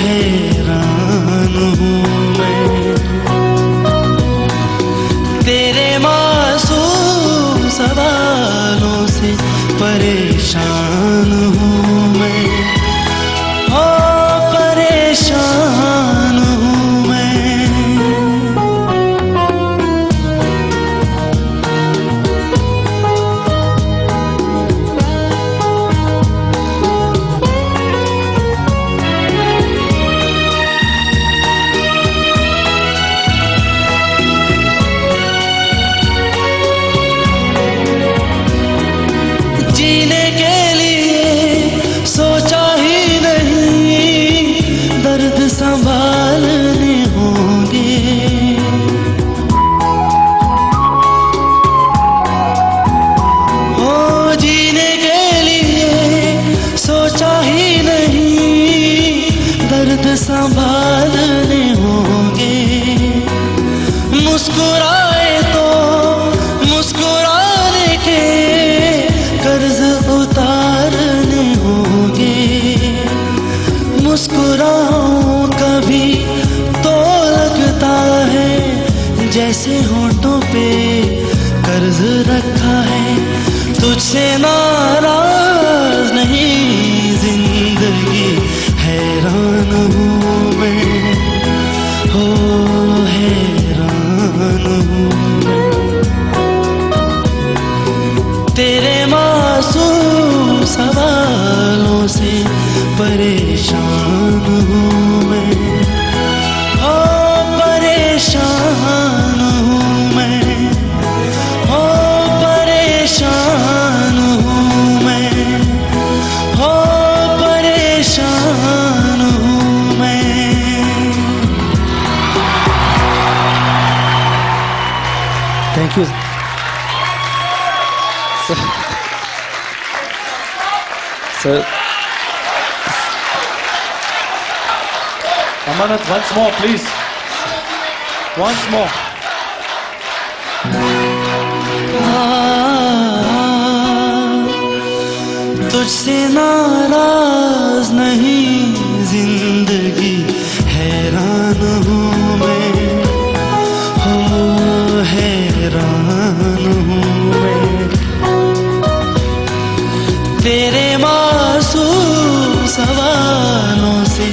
हैरान हूँ मैं, तेरे मासूम सवालों से परेशान हूँ मैं, ओ परेशान हूँ मैं। जीने के लिए सोचा ही नहीं, दर्द संभालने होंगे, ओ जीने के लिए सोचा ही नहीं, दर्द संभालने होंगे। मुस्कुराए तो मुस्कुराने के कर्ज उतारने होंगे, मुस्कुराऊं कभी तो लगता है जैसे होठों पे कर्ज रखा है। तुझसे नाराज नहीं जिंदगी, हैरान हूँ मैं, हो हैरान हूँ मैं, तेरे मासूम सवालों से परेशान हूँ मैं, ओ परेशान हूँ मैं, ओ परेशान हूँ मैं, ओ परेशान हूँ मैं। Thank you sir. Amanath, once more, please. Once more. तुझसे नाराज नहीं जिंदगी, हैरान हूँ मैं, हो हैरान हूँ मैं, तेरे मासूम सवालों से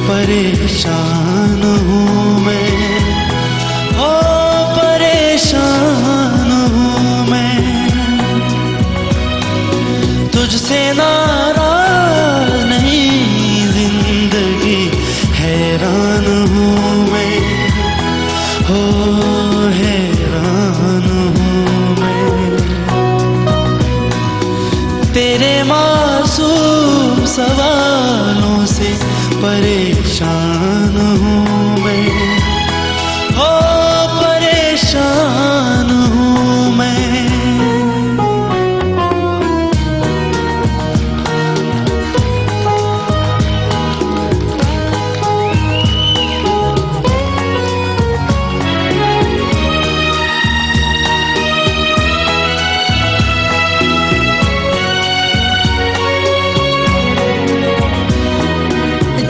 परेशान हूँ मैं, ओ परेशान हूँ मैं, तुझसे नाराज नहीं जिंदगी, हैरान हूँ मैं, हो हैरान हूँ मैं, तेरे मासूम सवालों से परेशान हूँ मैं, हो परेशान हूँ मैं।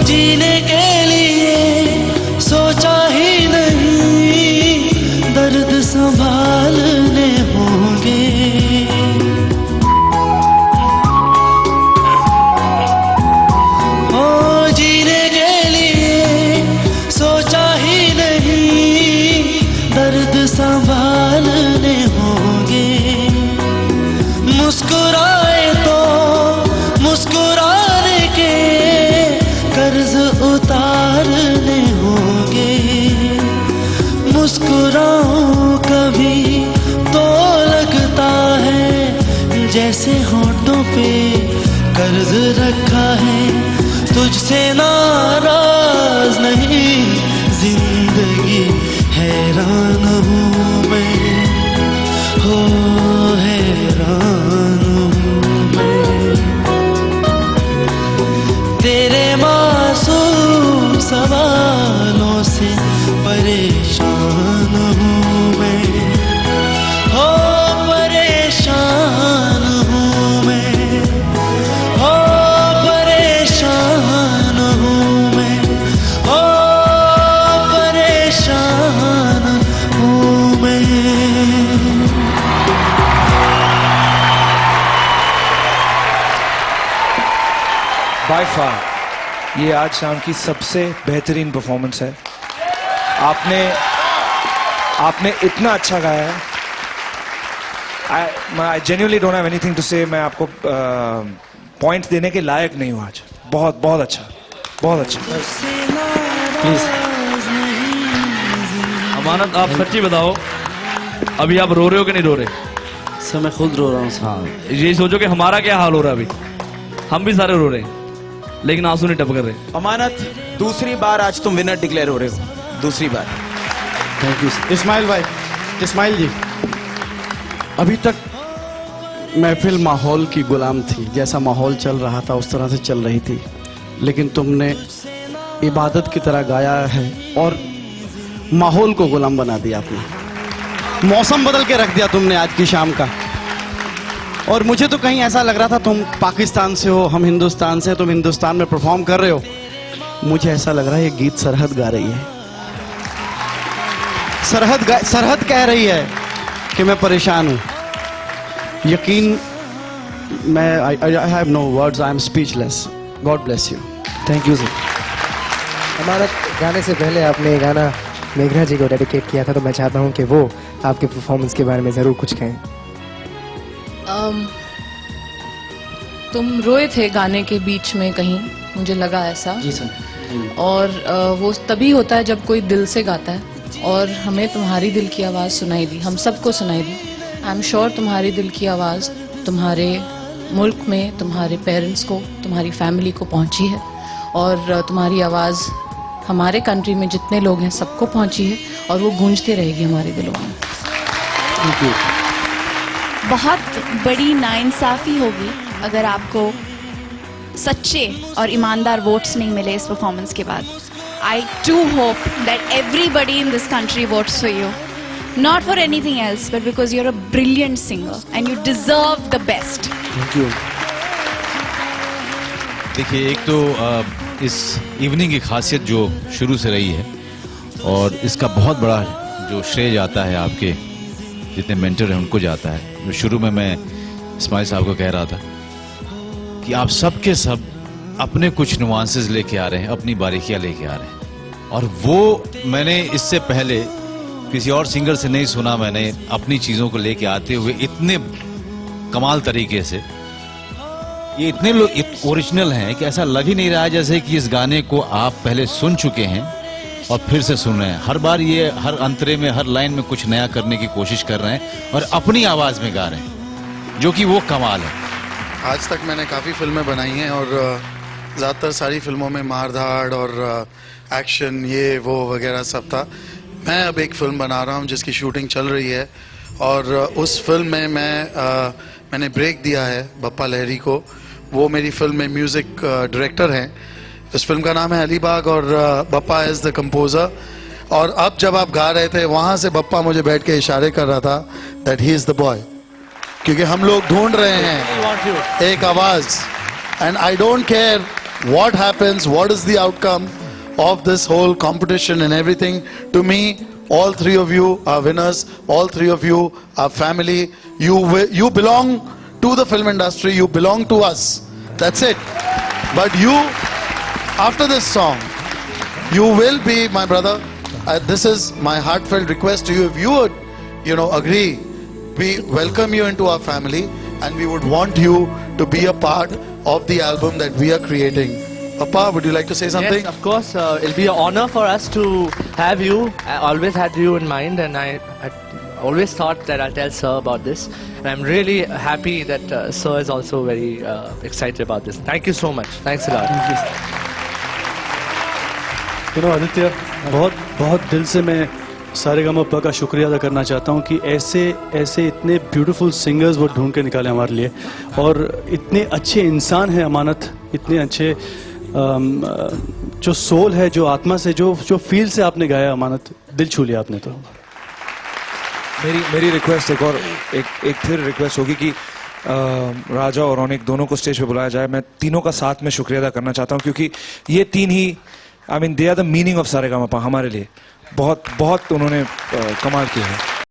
जीने के लिए सोचा ही नहीं, दर्द संभालने होंगे, ओ जीने के लिए सोचा ही नहीं, दर्द संभालने होंगे। मुस्कुराए तो मुस्कुराने के कर्ज उतारने होंगे, मुस्कुराऊं कभी तो लगता है जैसे होठों पे कर्ज रखा है। तुझसे नाराज नहीं जिंदगी, हैरान हूँ मैं, हो हैरान हूँ मैं, तेरे मासूम सवालों से परेशान हूँ मैं, हो परेशान हूँ मैं, हो परेशान हूँ मैं, फार ये आज शाम की सबसे बेहतरीन परफॉर्मेंस है। आपने इतना अच्छा गाया है। I genuinely don't have anything to say। मैं आपको पॉइंट देने के लायक नहीं हूँ आज। बहुत बहुत अच्छा, बहुत अच्छा। प्लीज अमानत, आप सच्ची बताओ, अभी आप रो रहे हो कि नहीं रो रहे? सर मैं खुद रो रहा हूँ सर। हाँ, यही सोचो कि हमारा क्या हाल हो रहा है अभी। हम भी सारे रो रहे हैं, लेकिन आंसू नहीं टपक रहे। अमानत, दूसरी बार आज तुम विनर डिक्लेयर हो रहे हो, दूसरी बार। Thank you sir. इस्माइल भाई, इस्माइल जी, अभी तक महफिल माहौल की गुलाम थी। जैसा माहौल चल रहा था उस तरह से चल रही थी, लेकिन तुमने इबादत की तरह गाया है और माहौल को गुलाम बना दिया आपने। मौसम बदल के रख दिया तुमने आज की शाम का। और मुझे तो कहीं ऐसा लग रहा था तुम पाकिस्तान से हो, हम हिंदुस्तान से हैं, तुम हिंदुस्तान में परफॉर्म कर रहे हो। मुझे ऐसा लग रहा है ये गीत सरहद गा रही है। सरहद कह रही है कि मैं परेशान हूं। यकीन, मैं I have no words, I am speechless. God bless you. Thank you sir. Amanat, गाने से पहले आपने ये गाना मेघना जी को डेडिकेट किया था, तो मैं चाहता हूं कि वो आपके परफॉर्मेंस के बारे में ज़रूर कुछ कहें। तुम रोए थे गाने के बीच में कहीं, मुझे लगा ऐसा। जी सर। और वो तभी होता है जब कोई दिल से गाता है, और हमें तुम्हारी दिल की आवाज़ सुनाई दी, हम सबको सुनाई दी। आई एम श्योर तुम्हारी दिल की आवाज़ तुम्हारे मुल्क में तुम्हारे पेरेंट्स को, तुम्हारी फैमिली को पहुंची है, और तुम्हारी आवाज़ हमारे कंट्री में जितने लोग हैं सबको पहुंची है, और वो गूंजती रहेगी हमारे दिलों में। Thank you. बहुत बड़ी नाइंसाफी होगी अगर आपको सच्चे और ईमानदार वोट्स नहीं मिले इस परफॉर्मेंस के बाद। I too hope that everybody in this country votes for you, not for anything else, but because you are a brilliant singer and you deserve the best. Thank you. देखिए, एक तो इस evening की खासियत जो शुरू से रही है, और इसका बहुत बड़ा जो श्रेय जाता है आपके जितने मेंटर हैं उनको जाता है। जो शुरू में मैं इस्माइल साहब को कह रहा था कि आप सब के सब अपने कुछ नुआंसेस लेके आ रहे हैं, अपनी बारीकियां लेके आ रहे हैं, और वो मैंने इससे पहले किसी और सिंगर से नहीं सुना। मैंने अपनी चीज़ों को लेके आते हुए इतने कमाल तरीके से, ये इतने लोग ओरिजिनल हैं कि ऐसा लग ही नहीं रहा है जैसे कि इस गाने को आप पहले सुन चुके हैं और फिर से सुन रहे हैं। हर बार ये हर अंतरे में, हर लाइन में कुछ नया करने की कोशिश कर रहे हैं और अपनी आवाज़ में गा रहे हैं, जो कि वो कमाल है। आज तक मैंने काफ़ी फिल्में बनाई हैं, और ज़्यादातर सारी फिल्मों में मारधाड़ और एक्शन ये वो वगैरह सब था। मैं अब एक फ़िल्म बना रहा हूँ जिसकी शूटिंग चल रही है, और उस फिल्म में मैंने ब्रेक दिया है बप्पा लहरी को। वो मेरी फिल्म में म्यूज़िक डायरेक्टर हैं। इस फिल्म का नाम है अलीबाग, और बप्पा इज़ द कंपोज़र। और अब जब आप गा रहे थे वहाँ से बप्पा मुझे बैठ के इशारे कर रहा था that he is the boy, क्योंकि हम लोग ढूंढ रहे हैं एक आवाज़। And I don't care what happens, what is the outcome of this whole competition and everything. To me, all three of you are winners. All three of you are family. You belong to the film industry. You belong to us. That's it. But you, after this song, you will be my brother. This is my heartfelt request to you. If you would, agree, we welcome you into our family, and we would want you to be a part of the album that we are creating. Papa, would you like to say something? Yes, of course. It'll be an honor for us to have you. I always had you in mind, and I always thought that I'll tell Sir about this. And I'm really happy that Sir is also very excited about this. Thank you so much. Thanks a lot. Aditya, बहुत दिल से मैं सारेगामापा का शुक्रिया अदा करना चाहता हूँ कि ऐसे इतने ब्यूटीफुल सिंगर्स वो ढूंढ के निकाले हमारे लिए, और इतने अच्छे इंसान हैं अमानत, इतने अच्छे जो सोल है, जो आत्मा से, जो फील से आपने गाया अमानत, दिल छू लिया आपने। तो मेरी रिक्वेस्ट एक फिर रिक्वेस्ट होगी कि राजा और रौनिक दोनों को स्टेज पे बुलाया जाए। मैं तीनों का साथ में शुक्रिया अदा करना चाहता हूँ, क्योंकि ये तीन ही they are the meaning of Saregamapa हमारे लिए। बहुत उन्होंने कमाल किया है।